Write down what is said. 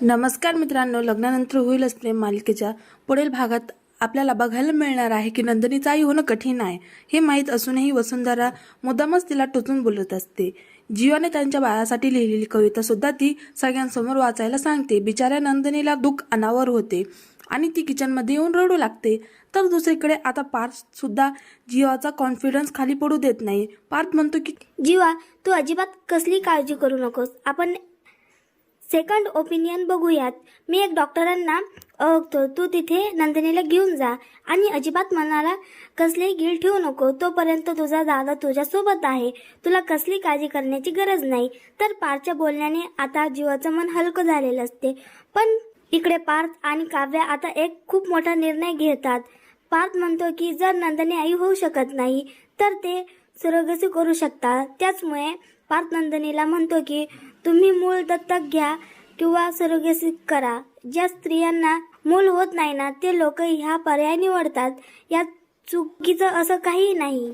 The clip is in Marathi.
नमस्कार मित्रांनो, लग्नानंतर होईलच प्रेम मालिकेच्या पुढील भागात आपल्याला बघायला मिळणार आहे की नंदिनीचं आई होणं कठीण आहे हे माहीत असूनही वसुंधरा मुद्दामच तिला टोचून बोलत असते. जीवाने त्यांच्या बाळासाठी लिहिलेली कविता सुद्धा ती सगळ्यांसमोर वाचायला सांगते. बिचाऱ्या नंदिनीला दुःख अनावर होते आणि ती किचनमध्ये येऊन रडू लागते. तर दुसरीकडे आता पार्थ सुद्धा जीवाचा कॉन्फिडन्स खाली पडू देत नाही. पार्थ म्हणतो की जीवा, तू अजिबात कसली काळजी करू नकोस. आपण सेकंड ओपिनियन बघूयात. मी एक डॉक्टरांना ओळखतो. तू तिथे नंदिनीला घेऊन जा आणि अजिबात मनाला कसलीही गिल्ट ठेवू नको. तोपर्यंत तुझा दादा तुझ्यासोबत आहे. तुला कसली काळजी करण्याची गरज नाही. तर पार्थच्या बोलण्याने आता जीवाचं मन हलकं झालेलं असते. पण इकडे पार्थ आणि काव्या आता एक खूप मोठा निर्णय घेतात. पार्थ म्हणतो की जर नंदिनी आई होऊ शकत नाही तर ते सरोगसी करू शकतात. त्याचमुळे पार्थ नंदिनीला म्हणतो की तुम्ही मूल दत्तक घ्या किंवा सरोगसी करा. ज्या स्त्रियांना मूल होत नाही ना ते लोक ह्या पर्याय निवडतात. यात चुकीचं असं काही नाही.